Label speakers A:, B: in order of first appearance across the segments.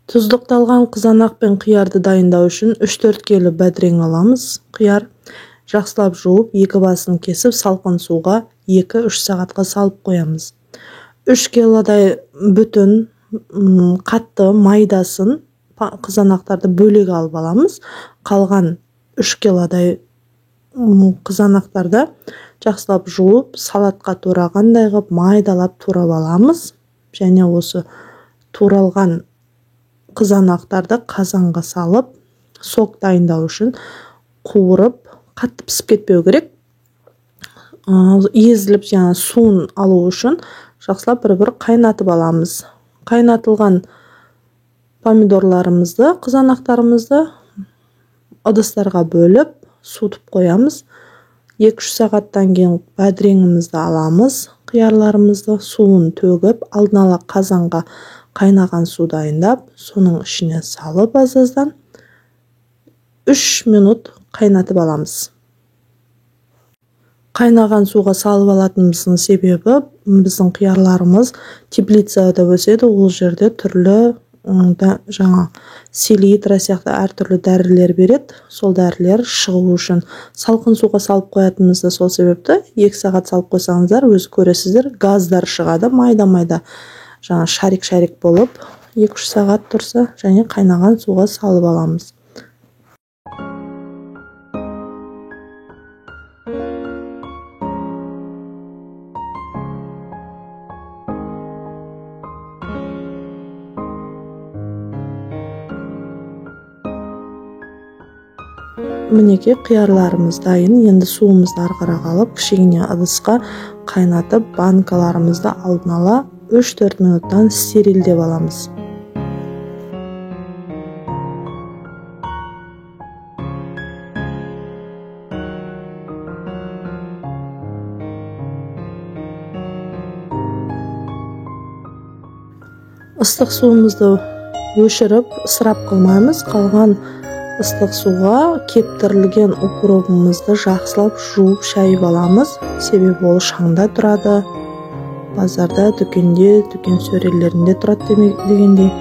A: Тұздықталған қызанақ пен қиярды дайындау үшін 3-4 келі бәдірең аламыз. Қияр жақсылап жуып, екі басын кесіп, салқын суға 2-3 сағатқа салып қоямыз. 3 келадай бүтін қатты майдасын қызанақтарды бөлек алып аламыз. Қалған 3 келадай қызанақтарды жақсылап жуып, салатқа турағандай ғып майдалап турап аламыз. Және осы туралған қызанақтарды қазанға салып, сок дайындау үшін қуырып, қатты пісіп кетпеу керек. Езіліп, суын алу үшін жақсылап бір-бір қайнатып аламыз. Қайнатылған помидорларымызды, қызанақтарымызды ыдыстарға бөліп, суытып қоямыз. 2-3 сағаттан кейін бәдіреңімізді аламыз. Қиярларымызды суын төгіп, алдын ала қазанға қайнаған су дайындап, соның ішіне салып азаздан 3 минут қайнатып аламыз. Қайнаған суға салып алатынымыздың себебі, біздің қиярларымыз теплицада өседі, ол жерде түрлі селитра сияқты әртүрлі дәрілер береді. Сол дәрілер шығу үшін салқын суға салып қоятынымызды сол себепті 2 сағат салып қойсаңыздар, өзі көресіздер, газдар шығады, майда-майда шарик-шарик болып, 2-3 сағат тұрса, және қайнаған суға салып аламыз. Мінеке, қиярларымыз дайын. Енді суымызды арқарақ алып, кішігіне ыдысқа қайнатып, банкаларымызды алдын ала 3-4 минуттан стерилдеп аламыз. Ыстық суымызды өшіріп, ысырап қылмаймыз. Қалған ыстық суға кептірілген укропымызды жақсылап жуып шайып аламыз. Себебі ол шаңда тұрады, базарда, дүкенде, дүкен сөрелерінде тұрады дегендей.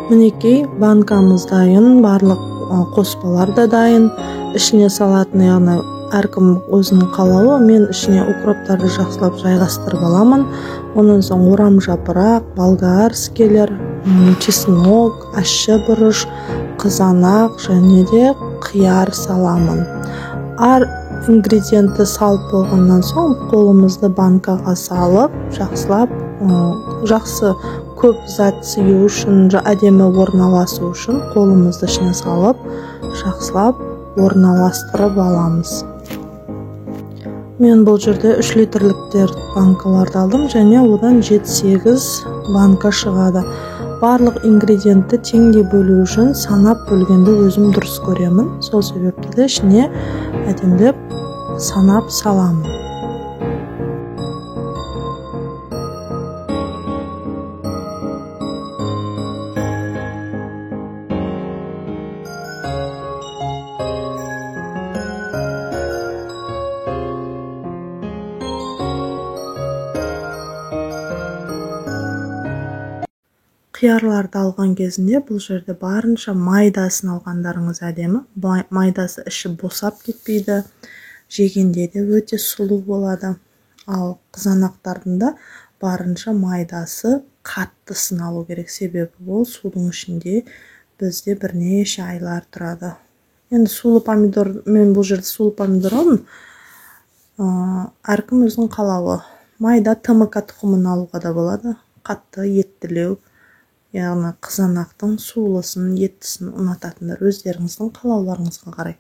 A: Мінекей, банкамыз дайын, барлық қоспалар да дайын. Ішіне салатын, яғни әркім өзінің қалауы. Мен ішіне укроптарды жақсылап жайғастырып аламын. Онан соң орам жапырақ, болгарскийлер, чеснок, ащы бұрыш, қызанақ және де қияр саламын. Әр ингредиентті салып болғаннан соң қолымызды банкаға салып, жақсы көп зат сыю үшін, әдемі орналасу үшін қолымызды ішіне салып, жақсылап орналастырып аламыз. Мен бұл жерде 3 литрліктер банкаларды алдым, және одан 7-8 банка шығады. Барлық ингредиентті теңдей бөлу үшін санап бөлгенді өзім дұрыс көремін. Сол себепті де ішіне әдемілеп санап саламын. Қиярларды алған кезінде бұл жерде барынша майдасын алғандарыңыз әдемі. Майдасы іші босап кетпейді, жегенде де өте сұлу болады. Ал қызанақтардың да барынша майдасы қаттысын алу керек, себебі ол судың ішінде бізде бірнеше айлар тұрады. Енді сулы помидор, мен бұл жерде сулы помидор алдым. Әркім өзінің қалауы. Майда ТМК тұқымын алуға да болады. Қатты, еттілеу. Яғни қызанақтың сулысын, еттісін ұнататындар өздеріңіздің қалауларыңызға қарай.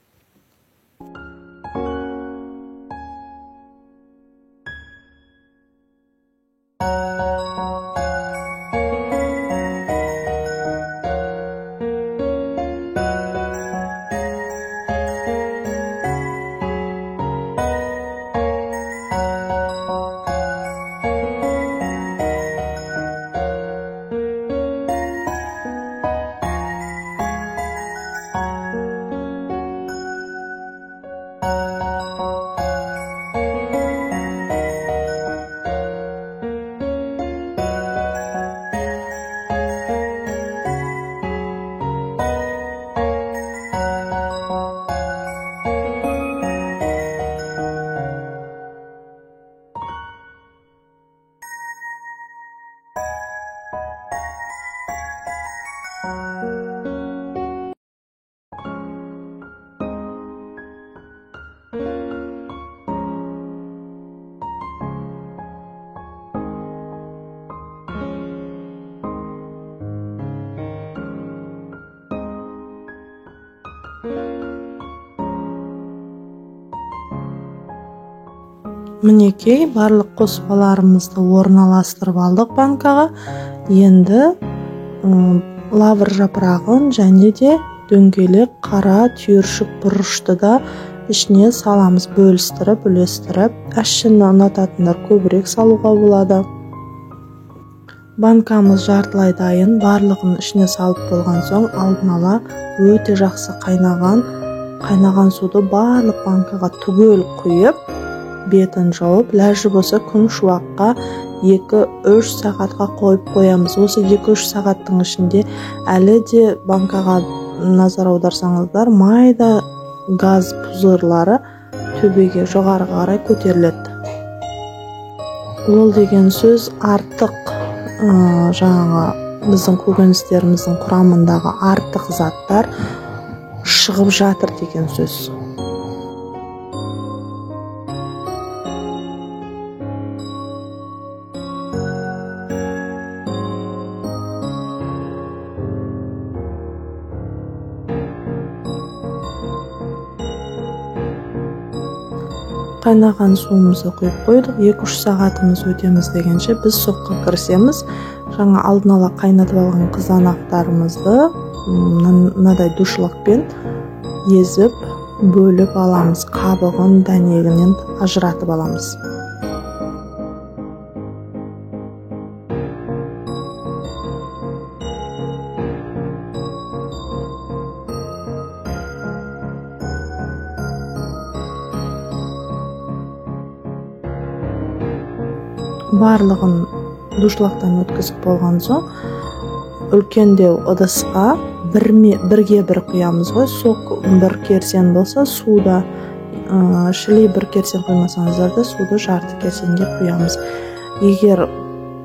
A: Мінекей барлық қоспаларымызды орналастырып алдық банкаға. Енді лавр жапырағын және де дөңгелек қара түйіршік бұрышты да ішіне саламыз, бөлістіріп, үлестіріп. Әшшіні ұнататындар көбірек салуға болады. Банкамыз жартылай дайын. Барлығын ішіне салып болған соң алдын ала өте жақсы қайнаған суды барлық банкаға түгел құйып, бетін жауып, ләжі болса күн шуаққа 2-3 сағатқа қойып қоямыз. Осы 2-3 сағаттың ішінде әлі де банкаға назар аударсаңыздар, майда газ пузырлары төбеге жоғарыға қарай көтеріледі. Ол деген сөз артық біздің көкөністеріміздің құрамындағы артық заттар шығып жатыр деген сөз. Қайнаған суымызды құйып қойдық. 2-3 сағатымыз өтеміз дегенше біз сотқа кірісеміз. Жаңа алдын ала қайнатып алған қызанақтарымызды мынадай душылықпен езіп, бөліп аламыз. Қабығын дәнегінен ажыратып аламыз. Барлығын душылықтан өткізіп болған соң, үлкендеу ыдысқа бірге бір құямыз ғой. Сок бір керсен болса, суда шілей бір керсен қоймасаңыздар да, суды жарты керсенге құямыз. Егер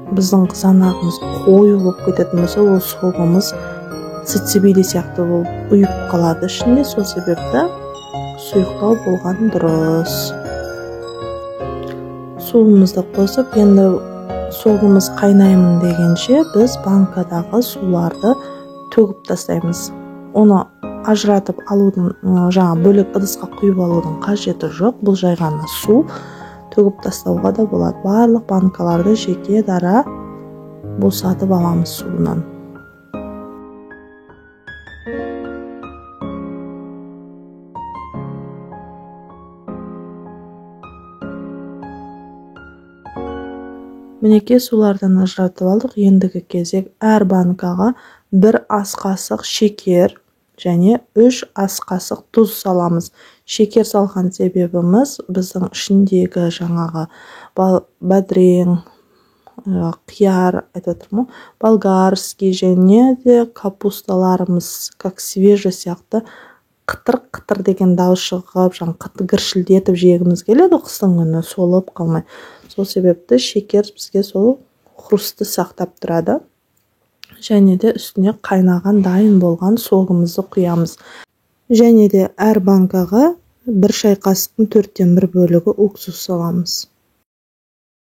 A: біздің қызанағымыз қою болып кететін болса, ол соғымыз цицибиде сияқты болып ұйып қалады ішінде. Сол себепті сұйықтау болған дұрыс. Суымызды қосып, енді соғымыз қайнаймын дегенше біз банкадағы суларды төгіп тастаймыз. Оны ажыратып алудың, бөлек ыдысқа құйып алудың қажеті жоқ. Бұл жай ғана су, төгіп тастауға да болады. Барлық банкаларды жеке дара босатып аламыз суынан. Мінекей сулардан ажыратып алдық. Ендігі кезек әр банкаға 1 ас қасық шекер және 3 ас қасық тұз саламыз. Шекер салған себебіміз біздің ішіндегі жаңағы бадрең, қияр, болгарский және де капусталарымыз, как свежий сияқты қытыр-қытыр деген дауыс шығып, гіршілдетіп жегіміз келеді қыстың күні, солып қалмай. Сол себепті шекер бізге сол хрусты сақтап тұрады. Және де үстіне қайнаған дайын болған соғымызды құямыз. Және де әр банкаға 1 шай қасықтың 4-тен 1 бөлігі уксус саламыз.